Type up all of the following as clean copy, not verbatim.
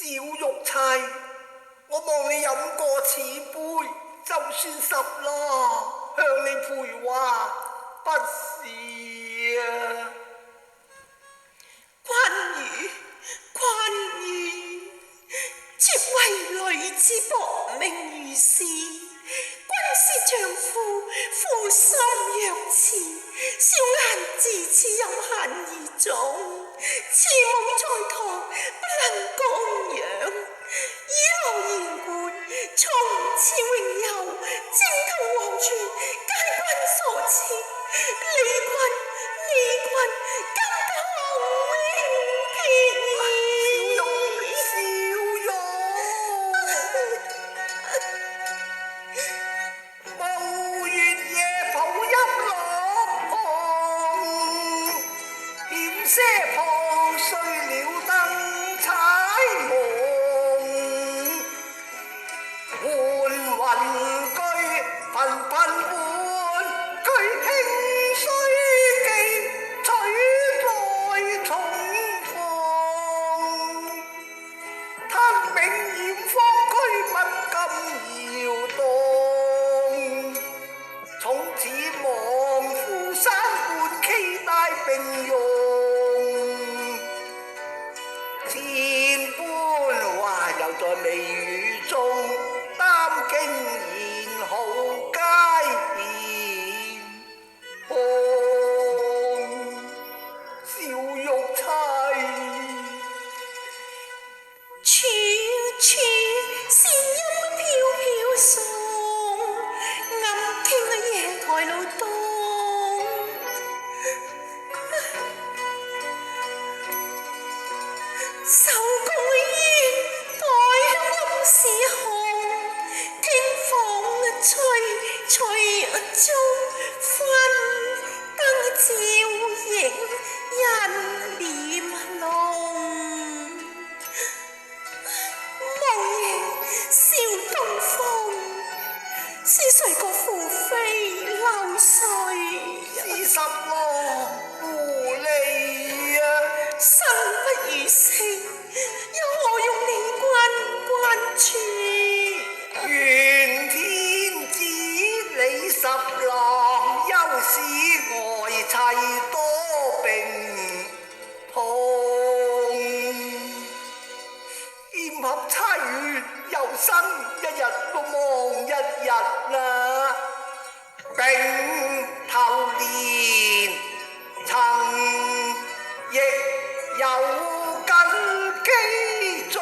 小玉釵，我望你飲過此杯，就算十啦，向你賠話不是啊。關羽，妾為女子薄命如是，君是丈夫，負心若瓷，笑顏自此有限而終，慈母在堂不能供養，以老言冠，從此永有，征討黃泉，皆君所賜，李君今堂永結些破碎了燈彩夢，換雲居頻頻換，佢輕衰記取再重逢，他永遠方區不禁搖動，從此望夫山半期待並用。千般話又在微語中，擔驚言號皆變空。小玉釵，處處仙音飄飄送，暗傾夜台路東。手工煙台香是紅，聽風吹中分燈照映人臉濃，夢夜笑東風，是誰個負妃流水是十羅狐狸啊！生不如死，又何用你君關注？願天子李十郎，又是愛妻多病痛，劍合釵緣，又生一日都望一日啊！並頭年曾亦有根基中，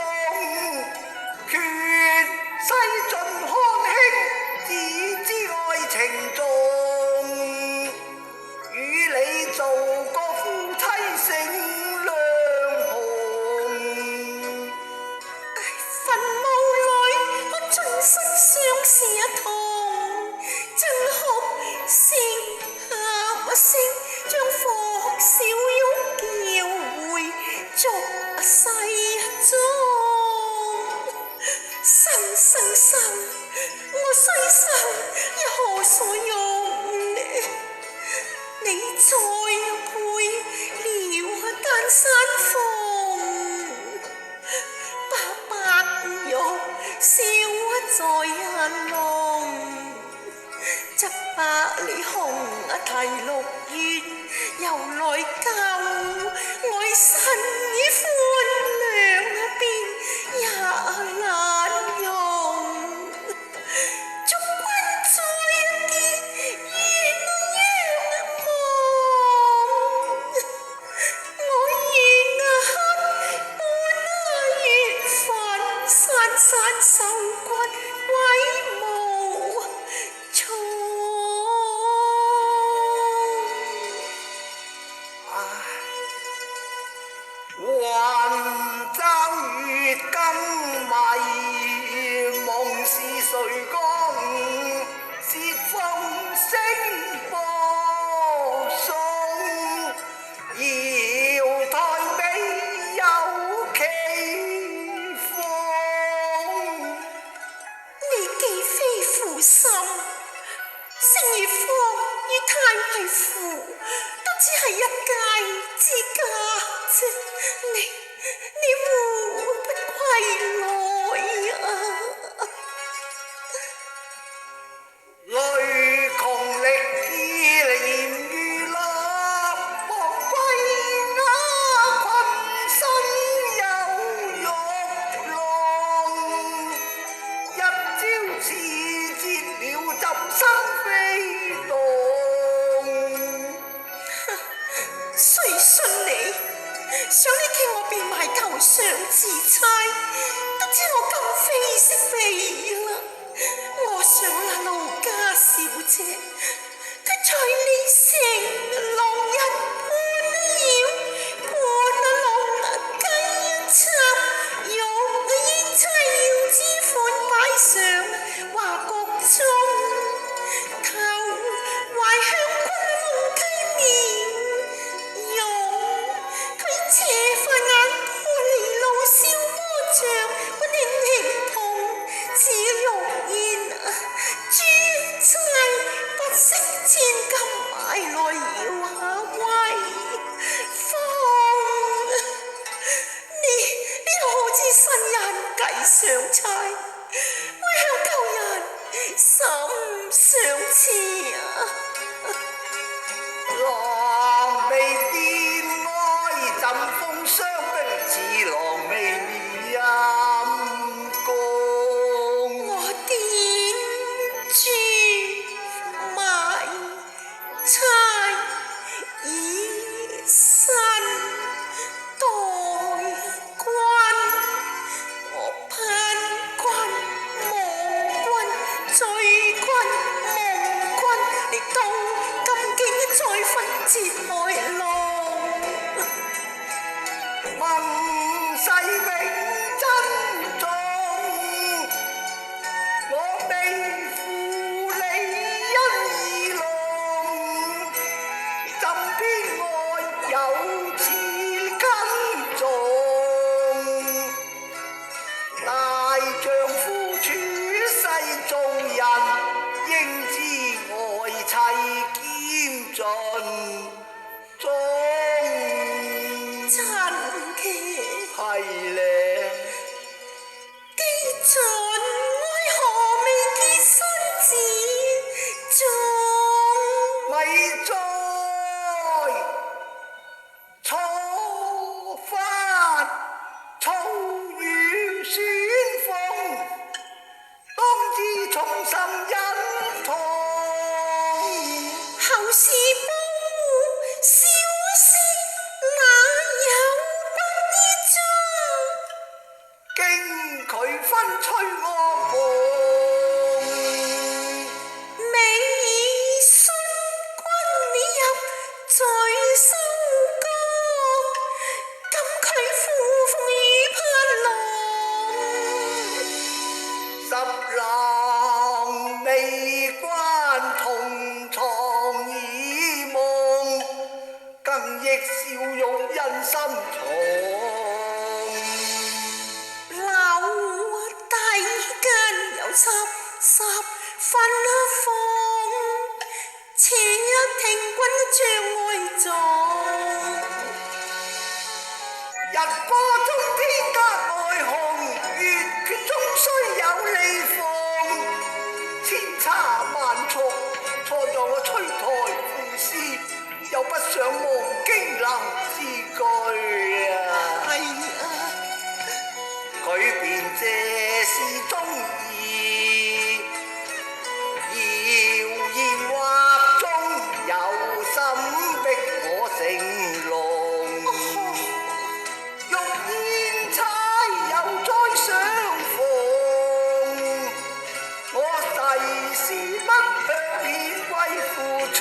決西晉康兄只知愛情重，與你做個夫妻成兩紅。墳墓裏我盡身相思一痛，真哭聲將霍小玉叫回逐世中。生，我雖生又何所用呢？你再配了丹山鳳，把白玉燒在眼籠，則百里紅題綠月，又來教愛神與歡兩邊也難容。祝君再見鴛鴦夢，我願恨半月份散手骨歸無從。雲罩月更迷，夢是誰講？是風聲播送，瑤台尾有奇峰。你既非負心，星月芳與太尉府都只係一介之家啫，你胡不歸來啊！雷窮力竭嚴如蠟，莫歸鴉群身有玉郎。一朝辭折了怎生飛動？誰信你？想你傾我變賣頭上之妻，都知我今非昔非啦。我想那盧家小姐，佢在你成郎日半了，半郎雞插肉煙妻要之款擺上華國中，頭懷香君龍雞面容，佢斜發眼破離路笑魔像，不應輕痛似玉燕珠釵，不惜千金買來搖下威風。你好似新人計上差，為向舊人心相似啊！郎未變哀，怎風霜冰似郎未滅陰公。我點珠賣妻以身待君，我盼君望君追君夢君，你到今竟再分節愛郎。盟誓永珍重，我未負你恩義濃，怎偏愛有此根重？大丈夫處世做人，應知愛妻兼盡忠。真嘅，係咧，既盡愛何未結婚之忠？咪在錯翻草原選鳳，當知重心忍痛。後事報小事，哪有不依章？經佢分吹惡夢，美信君你入罪收歌，感佢負風雨盼郎。十郎未關同床異夢，更憶笑容因心重。樓底間有濕分風，且聽君將愛狀。日波中天格外紅，月缺中須有利縫。千差萬錯，錯在我吹台賦詩，又不想忘經能之句啊！哎呀，佢便這是中意，謠言惑中有心逼我成龍。玉燕釵又再相逢，我誓是不向顯貴負從。